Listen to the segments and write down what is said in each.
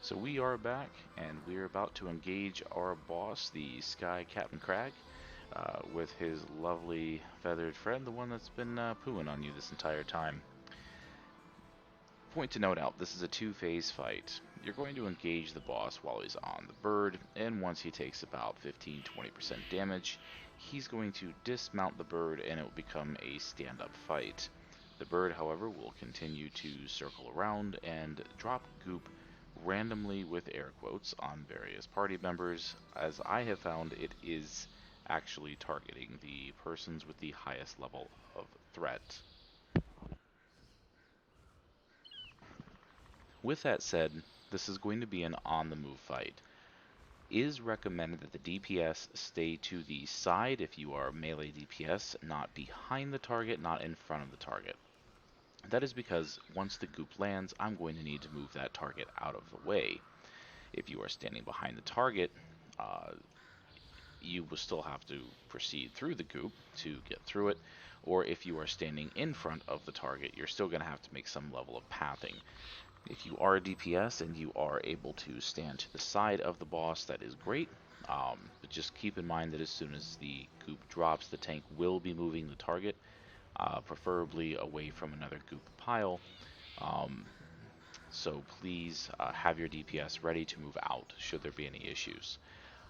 So we are back, and we're about to engage our boss, the Sky Captain Crag, with his lovely feathered friend, the one that's been pooing on you this entire time. Point to note out, this is a two-phase fight. You're going to engage the boss while he's on the bird, and once he takes about 15-20% damage, he's going to dismount the bird and it will become a stand-up fight. The bird, however, will continue to circle around and drop goop randomly with air quotes on various party members. As I have found, it is actually targeting the persons with the highest level of threat. With that said, this is going to be an on-the-move fight. It is recommended that the DPS stay to the side if you are melee DPS, not behind the target, not in front of the target. That is because once the goop lands, I'm going to need to move that target out of the way. If you are standing behind the target, you will still have to proceed through the goop to get through it, or if you are standing in front of the target, you're still going to have to make some level of pathing. If you are a DPS and you are able to stand to the side of the boss, that is great. But just keep in mind that as soon as the goop drops, the tank will be moving the target, preferably away from another goop pile. Um, so please have your DPS ready to move out should there be any issues.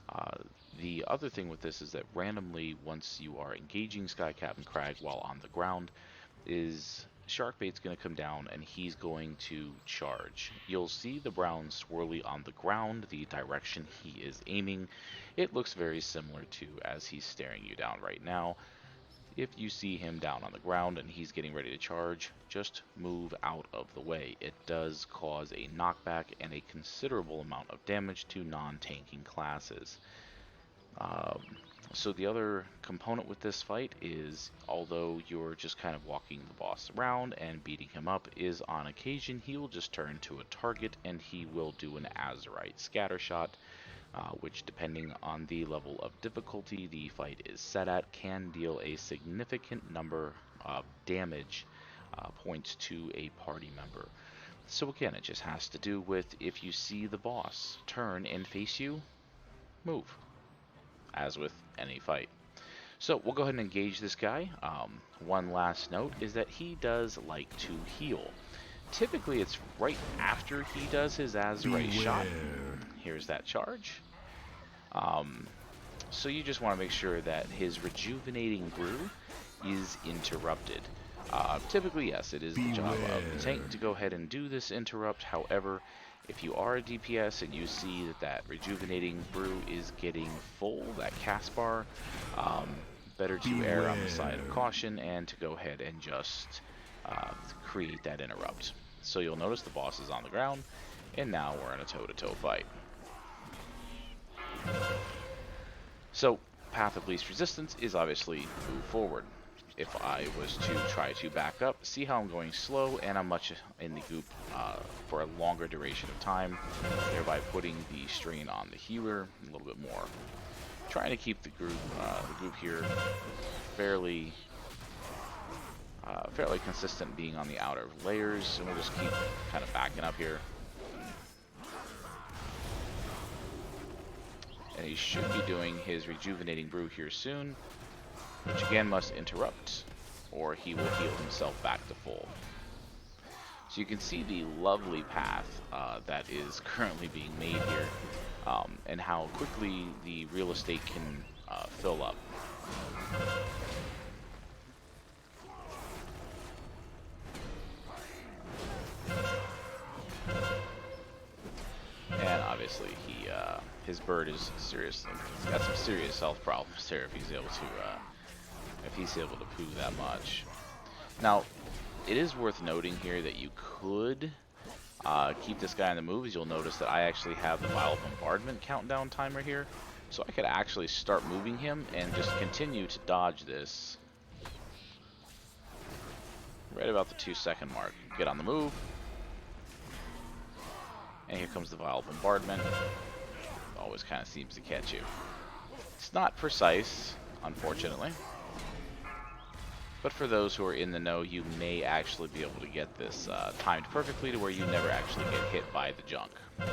Uh, the other thing with this is that randomly, once you are engaging Sky Captain Crag while on the ground, is Sharkbait's going to come down and he's going to charge. You'll see the brown swirly on the ground, the direction he is aiming. It looks very similar to as he's staring you down right now. If you see him down on the ground and he's getting ready to charge, just move out of the way. It does cause a knockback and a considerable amount of damage to non-tanking classes. Um, so the other component with this fight is, although you're just kind of walking the boss around and beating him up, is on occasion he will just turn to a target and he will do an Azerite scatter shot, which depending on the level of difficulty the fight is set at, can deal a significant number of damage points to a party member. So again, it just has to do with if you see the boss turn and face you, move, as with any fight. So we'll go ahead and engage this guy. One last note is that he does like to heal. Typically it's right after he does his Azerite shot. Here's that charge. So you just want to make sure that his rejuvenating brew is interrupted. Typically, yes, it is the job of the tank to go ahead and do this interrupt. However, if you are a DPS and you see that that rejuvenating brew is getting full, that cast bar, better to err on the side of caution and to go ahead and just create that interrupt. So you'll notice the boss is on the ground, and now we're in a toe-to-toe fight. So, path of least resistance is obviously move forward. If I was to try to back up, see how I'm going slow and I'm much in the goop for a longer duration of time, thereby putting the strain on the healer a little bit more. Trying to keep the group here fairly consistent, being on the outer layers, and we'll just keep kind of backing up here. And he should be doing his rejuvenating brew here soon, which again must interrupt, or he will heal himself back to full. So you can see the lovely path that is currently being made here, and how quickly the real estate can fill up. And obviously his bird is he's got some serious health problems there if he's able to poo that much. Now, it is worth noting here that you could keep this guy on the move. As you'll notice that I actually have the Vile Bombardment countdown timer here, so I could actually start moving him and just continue to dodge this right about the 2-second mark. Get on the move. And here comes the Vile Bombardment. Always kind of seems to catch you. It's not precise, unfortunately. But for those who are in the know, you may actually be able to get this timed perfectly to where you never actually get hit by the junk. And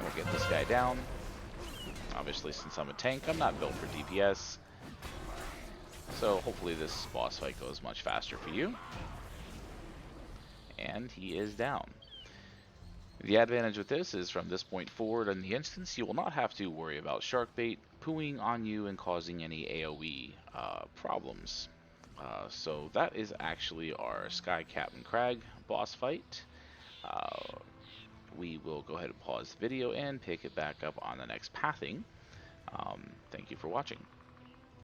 we'll get this guy down. Obviously, since I'm a tank, I'm not built for DPS. So hopefully this boss fight goes much faster for you. And he is down. The advantage with this is from this point forward in the instance, you will not have to worry about shark bait pooing on you and causing any AoE problems. So that is actually our Sky Captain Crag boss fight. We will go ahead and pause the video and pick it back up on the next pathing. Thank you for watching.